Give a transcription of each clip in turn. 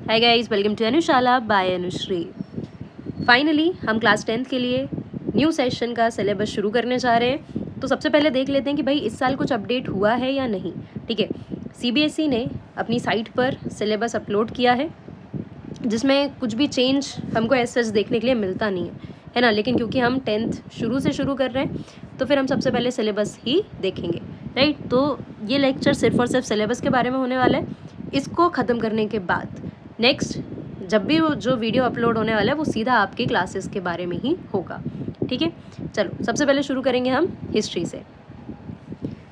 Hi guys, welcome to Anushala by Anushree. Finally हम class 10th के लिए न्यू सेशन का सिलेबस शुरू करने जा रहे हैं। तो सबसे पहले देख लेते हैं कि भाई इस साल कुछ अपडेट हुआ है या नहीं। ठीक है, सीबीएसई ने अपनी साइट पर सिलेबस अपलोड किया है जिसमें कुछ भी चेंज हमको ऐसा देखने के लिए मिलता नहीं है ना। लेकिन क्योंकि हम 10th शुरू कर रहे हैं तो फिर हम सबसे पहले सिलेबस ही देखेंगे, राइट। तो ये लेक्चर सिर्फ और सिर्फ सिलेबस के बारे में होने वाला है। इसको ख़त्म करने के बाद नेक्स्ट जब भी जो वीडियो अपलोड होने वाला है वो सीधा आपके क्लासेस के बारे में ही होगा। ठीक है, चलो सबसे पहले शुरू करेंगे हम हिस्ट्री से।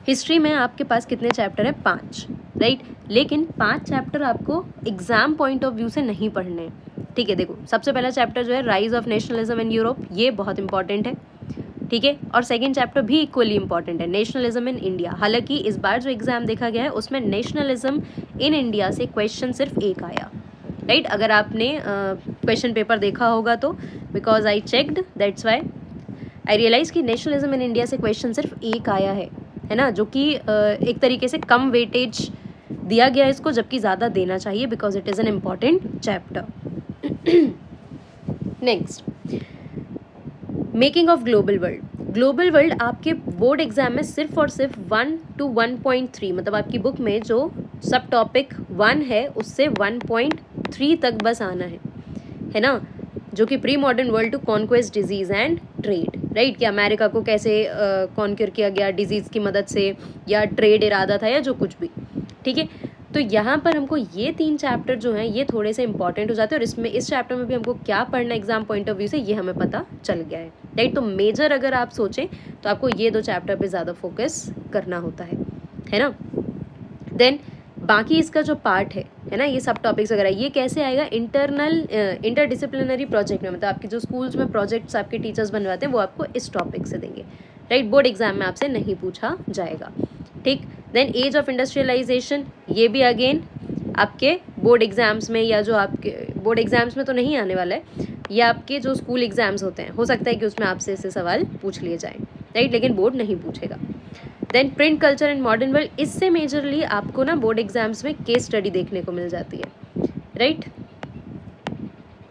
हिस्ट्री में आपके पास कितने चैप्टर है? 5, राइट। लेकिन 5 चैप्टर आपको एग्जाम पॉइंट ऑफ व्यू से नहीं पढ़ने हैं। ठीक है, देखो सबसे पहला चैप्टर जो है rise of nationalism in Europe, ये बहुत इंपॉर्टेंट है। ठीक है, और सेकंड चैप्टर भी इक्वली इंपॉर्टेंट है, नेशनलिज्म इन इंडिया। हालांकि इस बार जो एग्जाम देखा गया है उसमें नेशनलिज्म इन इंडिया से क्वेश्चन सिर्फ एक आया, राइट। अगर आपने क्वेश्चन पेपर देखा होगा तो because I checked, that's why I realize कि नेशनलिज्म इन इंडिया से क्वेश्चन सिर्फ एक आया है ना, जो कि एक तरीके से कम वेटेज दिया गया इसको, जबकि ज़्यादा देना चाहिए because it is an important chapter. Next, making of global world. Global world आपके बोर्ड एग्जाम में सिर्फ और सिर्फ 1 to 1.3, मतलब आपकी बुक में जो सब टॉपिक 1 है उससे 1.3 तक बस आना है ना, जो कि pre modern world to conquest disease and trade, right. कि अमेरिका को कैसे कॉन्क्यूर किया गया डिजीज़ की मदद से, या ट्रेड इरादा था, या जो कुछ भी। ठीक है, तो यहाँ पर हमको ये 3 चैप्टर जो हैं ये थोड़े से इंपॉर्टेंट हो जाते हैं, और इस चैप्टर में भी हमको क्या पढ़ना एग्जाम पॉइंट ऑफ व्यू से ये हमें पता चल गया है, राइट। तो मेजर अगर आप सोचें तो आपको ये 2 चैप्टर पे ज़्यादा फोकस करना होता है ना। देन बाकी इसका जो पार्ट है ना, ये सब टॉपिक्स वगैरह ये कैसे आएगा? इंटरडिसिप्लिनरी प्रोजेक्ट में, मतलब आपके जो स्कूल्स में प्रोजेक्ट्स आपके टीचर्स बनवाते हैं वो आपको इस टॉपिक से देंगे, राइट। बोर्ड एग्जाम में आपसे नहीं पूछा जाएगा, ठीक। देन एज ऑफ इंडस्ट्रियलाइजेशन, ये भी अगेन आपके बोर्ड एग्जाम्स में, या जो आपके बोर्ड एग्जाम्स में तो नहीं आने वाला है, ये आपके जो स्कूल एग्जाम्स होते हैं हो सकता है कि उसमें आपसे ऐसे सवाल पूछ लिए जाएँ, राइट, लेकिन बोर्ड नहीं पूछेगा। Then print culture and modern world, इससे मेजरली आपको ना बोर्ड एग्जाम्स में केस स्टडी देखने को मिल जाती है, राइट,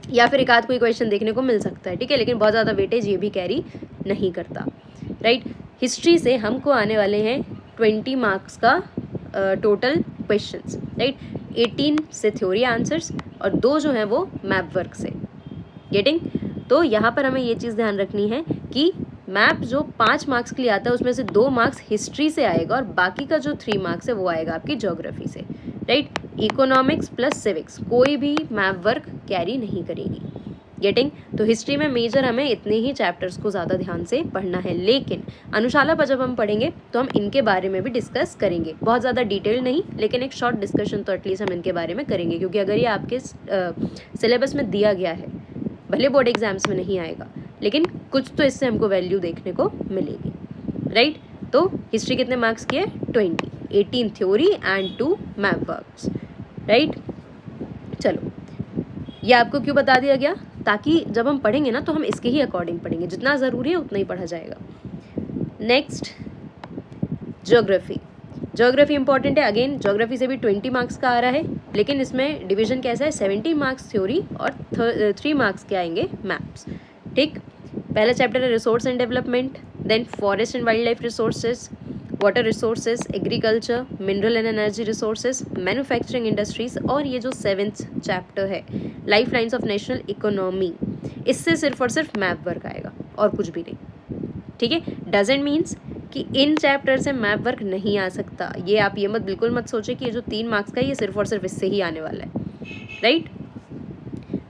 या फिर एक आध कोई क्वेश्चन देखने को मिल सकता है, ठीक है, लेकिन बहुत ज़्यादा वेटेज ये भी कैरी नहीं करता, राइट। हिस्ट्री से हमको आने वाले हैं 20 मार्क्स का टोटल क्वेश्चंस, राइट। 18 से थ्योरी आंसर्स और 2 जो हैं वो मैप वर्क से, गेटिंग। तो यहाँ पर हमें ये चीज़ ध्यान रखनी है कि मैप जो 5 मार्क्स के लिए आता है उसमें से 2 मार्क्स हिस्ट्री से आएगा, और बाकी का जो 3 मार्क्स है वो आएगा आपकी ज्योग्राफी से, राइट। इकोनॉमिक्स प्लस सिविक्स कोई भी मैप वर्क कैरी नहीं करेगी, गेटिंग। तो हिस्ट्री में मेजर हमें इतने ही चैप्टर्स को ज़्यादा ध्यान से पढ़ना है, लेकिन अनुशाला पर जब हम पढ़ेंगे तो हम इनके बारे में भी डिस्कस करेंगे, बहुत ज़्यादा डिटेल नहीं, लेकिन एक शॉर्ट डिस्कशन तो एटलीस्ट हम इनके बारे में करेंगे, क्योंकि अगर ये आपके सिलेबस में दिया गया है, भले बोर्ड एग्जाम्स में नहीं आएगा, लेकिन कुछ तो इससे हमको वैल्यू देखने को मिलेगी, राइट। तो हिस्ट्री कितने मार्क्स की है? 20, 18 theory and 2 map works, right. चलो, ये आपको क्यों बता दिया गया? ताकि जब हम पढ़ेंगे ना तो हम इसके ही अकॉर्डिंग पढ़ेंगे, जितना ज़रूरी है उतना ही पढ़ा जाएगा। Next, geography. ज्योग्राफी इंपॉर्टेंट है, अगेन ज्योग्राफी से भी 20 मार्क्स का आ रहा है, लेकिन इसमें डिवीजन कैसा है? 70 मार्क्स थ्योरी और 3 मार्क्स के आएंगे मैप्स, ठीक। पहला चैप्टर है resource and development, then forest and wild life resources, water resources, agriculture, mineral and energy resources, manufacturing industries, और ये जो 7th चैप्टर है life lines of national economy, इससे सिर्फ और सिर्फ मैप वर्क आएगा और कुछ भी नहीं, ठीक है। डजेंट मीन्स कि इन चैप्टर से मैप वर्क नहीं आ सकता, ये आप ये बिल्कुल मत सोचे कि ये जो 3 मार्क्स का ये सिर्फ और सिर्फ इससे ही आने वाला है, राइट।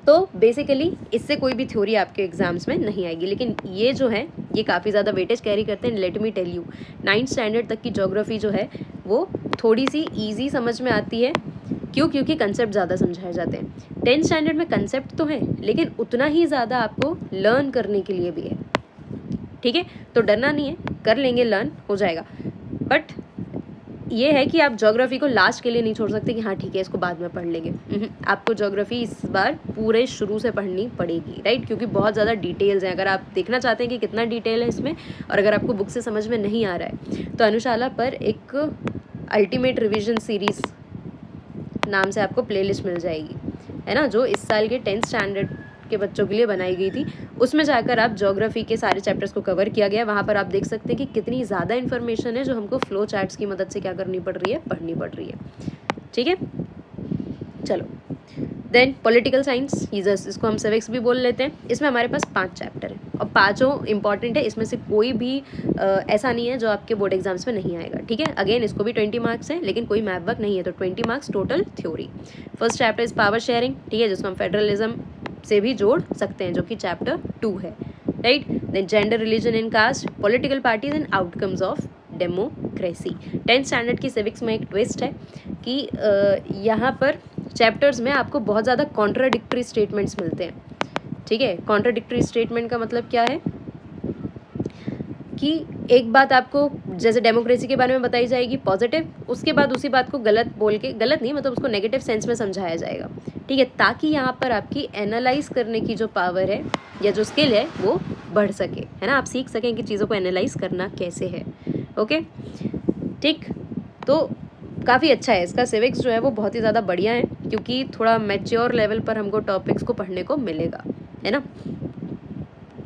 तो बेसिकली इससे कोई भी थ्योरी आपके एग्जाम्स में नहीं आएगी, लेकिन ये जो है ये काफ़ी ज़्यादा वेटेज कैरी करते हैं। Let me tell you, 9th standard तक की ज्योग्राफी जो है वो थोड़ी सी ईजी समझ में आती है, क्यों? क्योंकि कंसेप्ट ज़्यादा समझाए जाते हैं। 10th स्टैंडर्ड में कंसेप्ट तो है, लेकिन उतना ही ज़्यादा आपको लर्न करने के लिए भी है, ठीक है। तो डरना नहीं है, कर लेंगे, लर्न हो जाएगा, बट ये है कि आप ज्योग्राफी को लास्ट के लिए नहीं छोड़ सकते कि हाँ ठीक है इसको बाद में पढ़ लेंगे। आपको ज्योग्राफी इस बार पूरे शुरू से पढ़नी पड़ेगी, राइट, क्योंकि बहुत ज़्यादा डिटेल्स हैं। अगर आप देखना चाहते हैं कि कितना डिटेल है इसमें, और अगर आपको बुक से समझ में नहीं आ रहा है, तो अनुशाला पर एक अल्टीमेट रिविजन सीरीज़ नाम से आपको प्लेलिस्ट मिल जाएगी, है ना, जो इस साल के 10th स्टैंडर्ड के बच्चों के लिए बनाई गई थी, उसमें जाकर आप ज्योग्राफी के सारे चैप्टर्स को कवर किया गया। वहाँ पर आप देख सकते हैं कि कितनी ज़्यादा इन्फॉर्मेशन है जो हमको फ्लो चार्ट्स की मदद से क्या करनी पड़ रही है, पढ़नी पड़ रही है। ठीक है, चलो देन पॉलिटिकल साइंस, इसको हम सिविक्स भी बोल लेते हैं। इसमें हमारे पास 5 चैप्टर हैं और पाँचों इंपॉर्टेंट है। इसमें से कोई भी ऐसा नहीं है जो आपके बोर्ड एग्जाम्स में नहीं आएगा। ठीक है, अगेन इसको भी 20 मार्क्स हैं, लेकिन कोई मैप वर्क नहीं है, तो 20 marks total theory. First chapter is power sharing, ठीक है, जिसको हम फेडरलिज्म से भी जोड़ सकते हैं, जो कि चैप्टर 2 है, right. Then gender, religion and caste, political parties and outcomes of democracy. 10th standard की सिविक्स में एक ट्विस्ट है कि यहाँ पर चैप्टर्स में आपको बहुत ज़्यादा कॉन्ट्राडिक्टरी स्टेटमेंट्स मिलते हैं। ठीक है, कॉन्ट्राडिक्टरी स्टेटमेंट का मतलब क्या है कि एक बात आपको जैसे डेमोक्रेसी के बारे में बताई जाएगी पॉजिटिव, उसके बाद उसी बात को गलत बोल के, गलत नहीं मतलब उसको नेगेटिव सेंस में समझाया जाएगा। ठीक है, ताकि यहाँ पर आपकी एनालाइज करने की जो पावर है या जो स्किल है वो बढ़ सके, है ना, आप सीख सकें कि चीज़ों को एनालाइज करना कैसे है। ओके, ठीक, तो काफ़ी अच्छा है इसका सिविक्स जो है वो बहुत ही ज़्यादा बढ़िया है, क्योंकि थोड़ा मैच्योर लेवल पर हमको टॉपिक्स को पढ़ने को मिलेगा, है ना।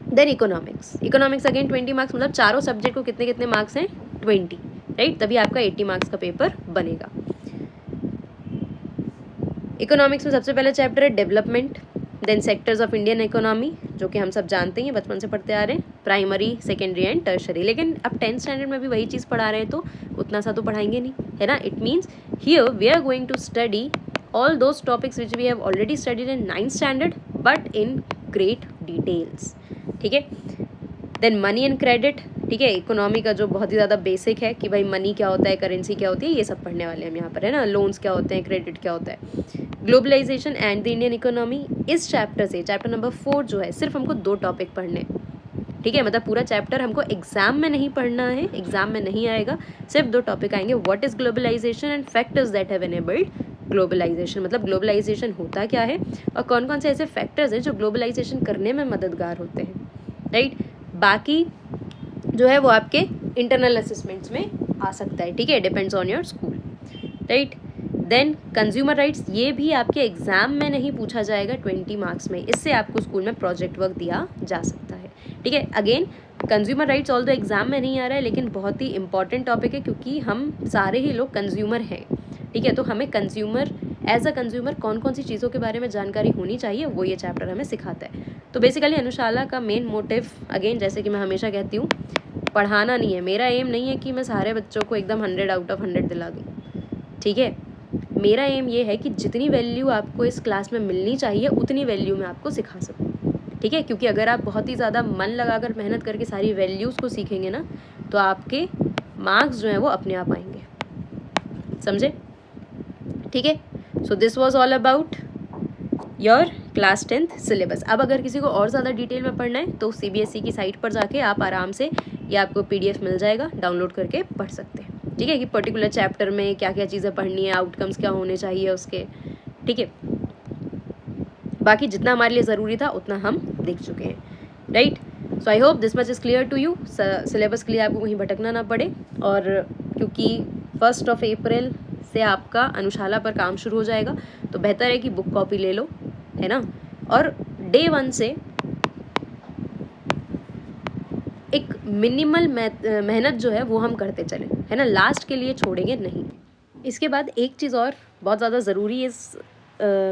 देन इकोनॉमिक्स अगेन 20 मार्क्स, मतलब चारों सब्जेक्ट को कितने कितने मार्क्स हैं, 20, राइट, तभी आपका 80 मार्क्स का पेपर बनेगा। इकोनॉमिक्स में सबसे पहला चैप्टर है development, then sectors of Indian economy, जो कि हम सब जानते हैं, बचपन से पढ़ते आ रहे हैं, प्राइमरी, सेकेंडरी एंड टर्शरी। लेकिन अब 10th स्टैंडर्ड में भी वही चीज़ पढ़ा रहे हैं, तो उतना सा तो पढ़ाएंगे नहीं, है ना। It means here we are going to study all those topics which we have already studied in 9th standard but in great details. ठीक है, देन मनी एंड क्रेडिट, ठीक है, इकोनॉमी का जो बहुत ही ज़्यादा बेसिक है कि भाई मनी क्या होता है, करेंसी क्या होती है, ये सब पढ़ने वाले हम यहाँ पर, है ना। लोन्स क्या होते हैं, क्रेडिट क्या होता है, globalization and the Indian economy. इस चैप्टर से चैप्टर नंबर 4 जो है, सिर्फ हमको 2 टॉपिक पढ़ने, ठीक है, मतलब पूरा चैप्टर हमको एग्जाम में नहीं पढ़ना है, एग्जाम में नहीं आएगा, सिर्फ 2 टॉपिक आएंगे, what is globalization and factors that have enabled globalization, मतलब ग्लोबलाइजेशन होता क्या है और कौन कौन से ऐसे फैक्टर्स हैं जो ग्लोबलाइजेशन करने में मददगार होते हैं, राइट। बाकी जो है वो आपके इंटरनल असेसमेंट्स में आ सकता है, ठीक है, depends on your school, right. Then consumer rights, ये भी आपके एग्जाम में नहीं पूछा जाएगा 20 मार्क्स में, इससे आपको स्कूल में प्रोजेक्ट वर्क दिया जा सकता है। ठीक है, again consumer rights although exam में नहीं आ रहा है, लेकिन बहुत ही इंपॉर्टेंट टॉपिक है, क्योंकि हम सारे ही लोग कंज्यूमर हैं। ठीक है, तो हमें कंज्यूमर, एज अ कंज्यूमर कौन कौन सी चीज़ों के बारे में जानकारी होनी चाहिए, वो ये चैप्टर हमें सिखाता है। तो बेसिकली अनुशाला का मेन मोटिव, अगेन जैसे कि मैं हमेशा कहती हूँ, पढ़ाना नहीं है। मेरा एम नहीं है कि मैं सारे बच्चों को एकदम 100 आउट ऑफ 100 दिला दूँ, ठीक है। मेरा एम ये है कि जितनी वैल्यू आपको इस क्लास में मिलनी चाहिए उतनी वैल्यू मैं आपको सिखा सकूँ, ठीक है, क्योंकि अगर आप बहुत ही ज़्यादा मन लगाकर मेहनत करके सारी वैल्यूज़ को सीखेंगे ना, तो आपके मार्क्स जो हैं वो अपने आप आएंगे, समझे, ठीक है। So this was all about your class 10th syllabus. अब अगर किसी को और ज़्यादा डिटेल में पढ़ना है तो CBSE की साइट पर जाके आप आराम से, ये आपको PDF मिल जाएगा, डाउनलोड करके पढ़ सकते हैं, ठीक है, कि पर्टिकुलर चैप्टर में क्या क्या चीज़ें पढ़नी है, आउटकम्स क्या होने चाहिए उसके, ठीक है। बाकी जितना हमारे लिए ज़रूरी था उतना हम देख चुके हैं, right. So I hope this much is clear to you. Syllabus के लिए आपको कहीं भटकना ना पड़े, और क्योंकि 1 अप्रैल से आपका अनुशाला पर काम शुरू हो जाएगा, तो बेहतर है कि बुक कॉपी ले लो, है ना, और डे 1 से एक मिनिमल मेहनत जो है वो हम करते चलें, है ना, लास्ट के लिए छोड़ेंगे नहीं। इसके बाद एक चीज़ और बहुत ज़्यादा ज़रूरी इस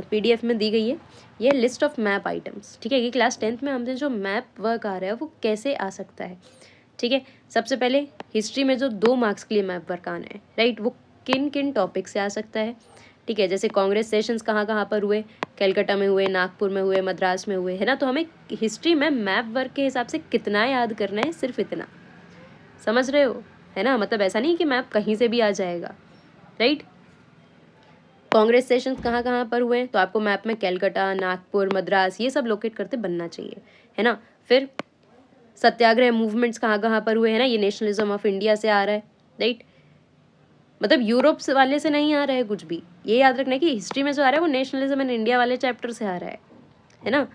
PDF में दी गई है, ये लिस्ट ऑफ मैप आइटम्स, ठीक है, कि क्लास 10th में हमसे जो मैप वर्क आ रहा है वो कैसे आ सकता है, ठीक है। सबसे पहले हिस्ट्री में जो 2 मार्क्स के लिए मैप वर्क आना है, राइट, वो किन किन टॉपिक से आ सकता है, ठीक है, जैसे कांग्रेस सेशंस कहाँ कहाँ पर हुए, कलकत्ता में हुए, नागपुर में हुए, मद्रास में हुए, है ना। तो हमें हिस्ट्री में मैप वर्क के हिसाब से कितना याद करना है, सिर्फ इतना, समझ रहे हो, है ना, मतलब ऐसा नहीं कि मैप कहीं से भी आ जाएगा, राइट। कांग्रेस सेशंस कहाँ कहाँ पर हुए, तो आपको मैप में कलकत्ता, नागपुर, मद्रास ये सब लोकेट करते बनना चाहिए, है ना। फिर सत्याग्रह मूवमेंट्स कहाँ कहाँ पर हुए, है ना, ये नेशनलिज्म ऑफ इंडिया से आ रहा है, राइट, मतलब यूरोप वाले से नहीं आ रहा है कुछ भी, ये याद रखना है कि हिस्ट्री में जो आ रहा है वो नेशनलिज्म इन इंडिया वाले चैप्टर से आ रहा है ना।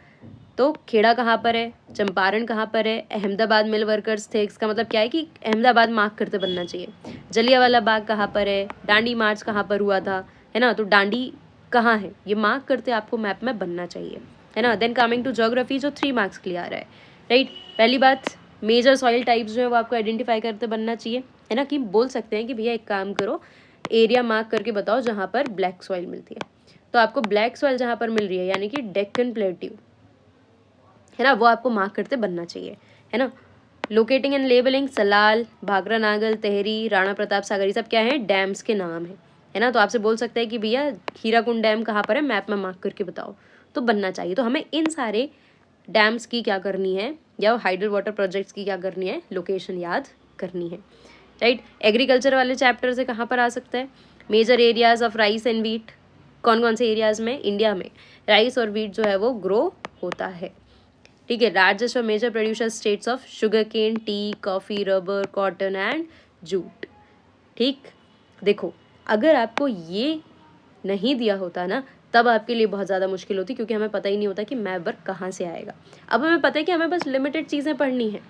तो खेड़ा कहाँ पर है, चंपारण कहाँ पर है, अहमदाबाद मिल वर्कर्स थे, इसका मतलब क्या है कि अहमदाबाद मार्क करते बनना चाहिए। जलियांवाला बाग कहाँ पर है, डांडी मार्च कहाँ पर हुआ था, है ना, तो डांडी कहाँ है, ये मार्क करते आपको मैप में बनना चाहिए, है ना। देन कमिंग टू ज्योग्राफी जो 3 मार्क्स के लिए आ रहा है, राइट। पहली बात, मेजर सॉइल टाइप्स जो है वो आपको आइडेंटिफाई करते बनना चाहिए, है ना, कि बोल सकते हैं कि भैया एक काम करो, एरिया मार्क करके बताओ जहाँ पर ब्लैक सॉइल मिलती है। तो आपको ब्लैक सॉइल जहाँ पर मिल रही है यानी कि डेक्कन प्लेट्यू, है ना, वो आपको मार्क करते बनना चाहिए, है ना। Locating and labelling, Salal, Bhakra Nangal, Tehri, Rana Pratap Sagar, ये सब क्या है, डैम्स के नाम है ना। तो आपसे बोल सकते हैं कि भैया हीराकुंड डैम कहाँ पर है, मैप में मार्क करके बताओ, तो बनना चाहिए। तो हमें इन सारे डैम्स की क्या करनी है या हाइडल वाटर प्रोजेक्ट्स की क्या करनी है, लोकेशन याद करनी है, राइट। एग्रीकल्चर वाले चैप्टर से कहाँ पर आ सकता है, major areas of rice and wheat, कौन कौन से एरियाज में इंडिया में राइस और वीट जो है वो ग्रो होता है, ठीक है। लार्जेस्ट और major producer states of sugar cane, tea, coffee, rubber, cotton and jute, ठीक। देखो अगर आपको ये नहीं दिया होता ना तब आपके लिए बहुत ज़्यादा मुश्किल होती, क्योंकि हमें पता ही नहीं होता कि मैप वर्क कहाँ से आएगा। अब हमें पता है कि हमें बस लिमिटेड चीज़ें पढ़नी है,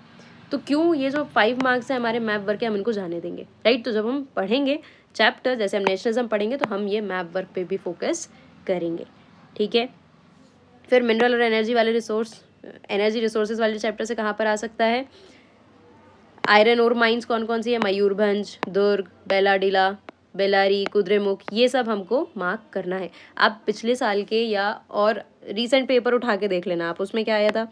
तो क्यों ये जो 5 मार्क्स है हमारे मैप वर्क के हम इनको जाने देंगे, राइट। तो जब हम पढ़ेंगे चैप्टर, जैसे हम नेशनलिज्म पढ़ेंगे तो हम ये मैप वर्क पे भी फोकस करेंगे, ठीक है। फिर मिनरल और एनर्जी वाले एनर्जी रिसोर्सेज वाले चैप्टर से कहाँ पर आ सकता है, आयरन ओर माइंस कौन कौन सी है, मयूरभंज, दुर्ग, बेलाडीला, बेलारी, कुद्रेमुख, ये सब हमको मार्क करना है। आप पिछले साल के या और रीसेंट पेपर उठा के देख लेना, आप उसमें क्या आया था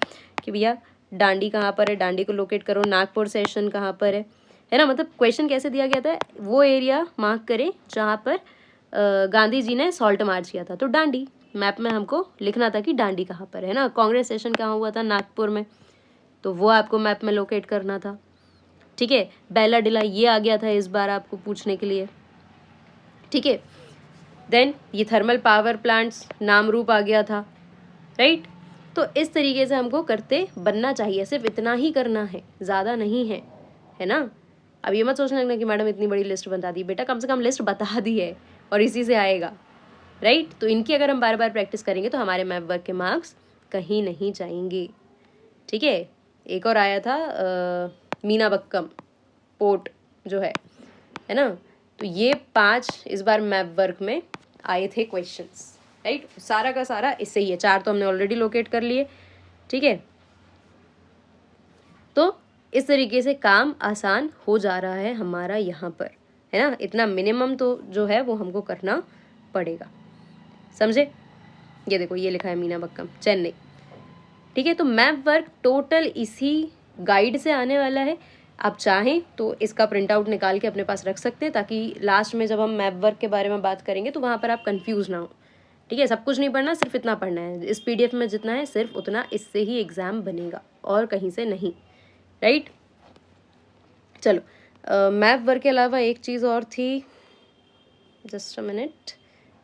कि भैया डांडी कहाँ पर है, डांडी को लोकेट करो, नागपुर सेशन कहाँ पर है ना। मतलब क्वेश्चन कैसे दिया गया था, वो एरिया मार्क करें जहाँ पर गांधी जी ने सॉल्ट मार्च किया था, तो डांडी मैप में हमको लिखना था कि डांडी कहाँ पर है ना। कांग्रेस सेशन कहाँ हुआ था, नागपुर में, तो वो आपको मैप में लोकेट करना था, ठीक है। बेलाडीला ये आ गया था इस बार आपको पूछने के लिए, ठीक है। देन ये थर्मल पावर प्लांट्स नाम रूप आ गया था, राइट। तो इस तरीके से हमको करते बनना चाहिए, सिर्फ इतना ही करना है, ज़्यादा नहीं है ना। अब ये मत सोचने लगना कि मैडम इतनी बड़ी लिस्ट बता दी, बेटा कम से कम लिस्ट बता दी है और इसी से आएगा, राइट। तो इनकी अगर हम बार बार प्रैक्टिस करेंगे तो हमारे मैप वर्क के मार्क्स कहीं नहीं जाएंगे, ठीक है। एक और आया था मीनाबक्कम पोर्ट जो है ना। तो ये 5 इस बार मैप वर्क में आए थे क्वेश्चंस, राइट। सारा का सारा इससे ही है, 4 तो हमने ऑलरेडी लोकेट कर लिए, ठीक है। तो इस तरीके से काम आसान हो जा रहा है हमारा यहाँ पर, है ना। इतना मिनिमम तो जो है वो हमको करना पड़ेगा, समझे। ये देखो ये लिखा है मीनाबक्कम चेन्नई, ठीक है। तो मैप वर्क टोटल इसी गाइड से आने वाला है। आप चाहें तो इसका प्रिंट आउट निकाल के अपने पास रख सकते हैं, ताकि लास्ट में जब हम मैप वर्क के बारे में बात करेंगे तो वहाँ पर आप कंफ्यूज ना हो, ठीक है। सब कुछ नहीं पढ़ना, सिर्फ इतना पढ़ना है, इस PDF में जितना है सिर्फ उतना, इससे ही एग्ज़ाम बनेगा और कहीं से नहीं, राइट। चलो मैप वर्क के अलावा एक चीज़ और थी, जस्ट अ मिनट,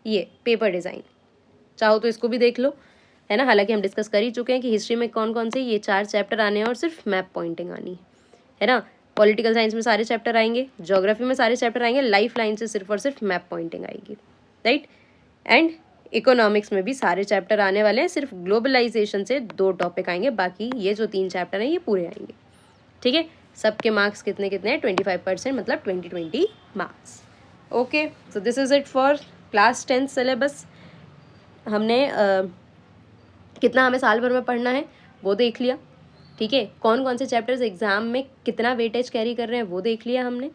ये पेपर डिज़ाइन, चाहो तो इसको भी देख लो, है ना। हालांकि हम डिस्कस कर ही चुके हैं कि हिस्ट्री में कौन कौन से ये 4 चैप्टर आने हैं और सिर्फ मैप पॉइंटिंग आनी है ना। पॉलिटिकल साइंस में सारे चैप्टर आएंगे, ज्योग्राफी में सारे चैप्टर आएंगे, लाइफ लाइन से सिर्फ और सिर्फ मैप पॉइंटिंग आएगी, राइट। एंड इकोनॉमिक्स में भी सारे चैप्टर आने वाले हैं, सिर्फ ग्लोबलाइजेशन से 2 टॉपिक आएंगे, बाकी ये जो 3 चैप्टर हैं ये पूरे आएंगे, ठीक है। सबके मार्क्स कितने कितने हैं, 25%, मतलब 20 marks, okay. So this is it for class 10 syllabus. हमने कितना हमें साल भर में पढ़ना है वो देख लिया, ठीक है। कौन कौन से चैप्टर्स एग्जाम में कितना वेटेज कैरी कर रहे हैं वो देख लिया हमने,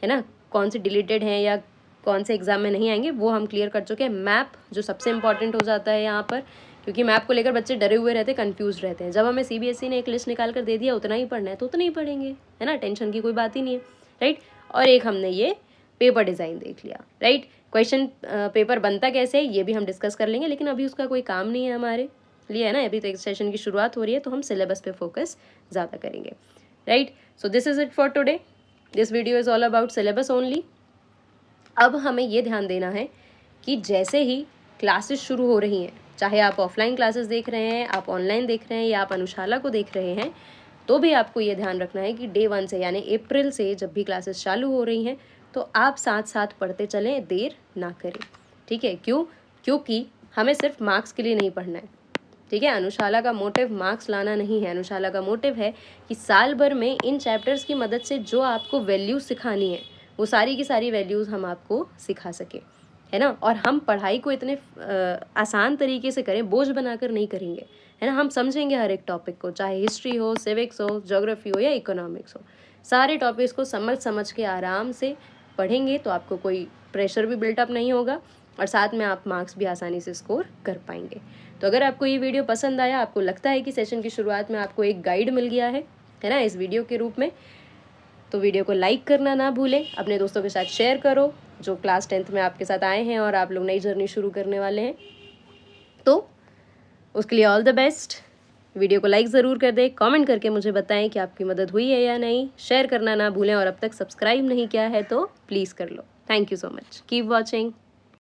है ना। कौन से डिलीटेड हैं या कौन से एग्जाम में नहीं आएंगे वो हम क्लियर कर चुके हैं। मैप जो सबसे इंपॉर्टेंट हो जाता है यहाँ पर, क्योंकि मैप को लेकर बच्चे डरे हुए रहते हैं, कंफ्यूज रहते हैं। जब हमें CBSE ने एक लिस्ट निकाल कर दे दिया उतना ही पढ़ना है तो उतना ही पढ़ेंगे, है ना, टेंशन की कोई बात ही नहीं है, राइट। और एक हमने ये पेपर डिज़ाइन देख लिया, राइट। क्वेश्चन पेपर बनता कैसे है ये भी हम डिस्कस कर लेंगे, लेकिन अभी उसका कोई काम नहीं है हमारे लिए, है ना। अभी तो एक सेशन की शुरुआत हो रही है तो हम सिलेबस पे फोकस ज़्यादा करेंगे, right. So this is it for today, this video is all about syllabus only. अब हमें ये ध्यान देना है कि जैसे ही क्लासेस शुरू हो रही हैं, चाहे आप ऑफलाइन क्लासेस देख रहे हैं, आप ऑनलाइन देख रहे हैं या आप अनुशाला को देख रहे हैं, तो भी आपको ये ध्यान रखना है कि डे 1 से यानी अप्रैल से जब भी क्लासेस चालू हो रही हैं तो आप साथ साथ पढ़ते चलें, देर ना करें, ठीक है। क्योंकि हमें सिर्फ मार्क्स के लिए नहीं पढ़ना है, ठीक है। अनुशाला का मोटिव मार्क्स लाना नहीं है, अनुशाला का मोटिव है कि साल भर में इन चैप्टर्स की मदद से जो आपको वैल्यूज़ सिखानी है वो सारी की सारी वैल्यूज़ हम आपको सिखा सकें, है ना। और हम पढ़ाई को इतने आसान तरीके से करें, बोझ बनाकर नहीं करेंगे, है ना। हम समझेंगे हर एक टॉपिक को, चाहे हिस्ट्री हो, सिविक्स हो, ज्योग्राफी हो या इकोनॉमिक्स हो, सारे टॉपिक्स को समझ समझ के आराम से पढ़ेंगे तो आपको कोई प्रेशर भी बिल्टअप नहीं होगा और साथ में आप मार्क्स भी आसानी से स्कोर कर पाएंगे। तो अगर आपको ये वीडियो पसंद आया, आपको लगता है कि सेशन की शुरुआत में आपको एक गाइड मिल गया है ना, इस वीडियो के रूप में, तो वीडियो को लाइक करना ना भूलें, अपने दोस्तों के साथ शेयर करो जो क्लास 10th में आपके साथ आए हैं और आप लोग नई जर्नी शुरू करने वाले हैं। तो उसके लिए ऑल द बेस्ट। वीडियो को लाइक ज़रूर कर दें, कमेंट करके मुझे बताएं कि आपकी मदद हुई है या नहीं, शेयर करना ना भूलें और अब तक सब्सक्राइब नहीं किया है तो प्लीज़ कर लो। Thank you so much, keep watching.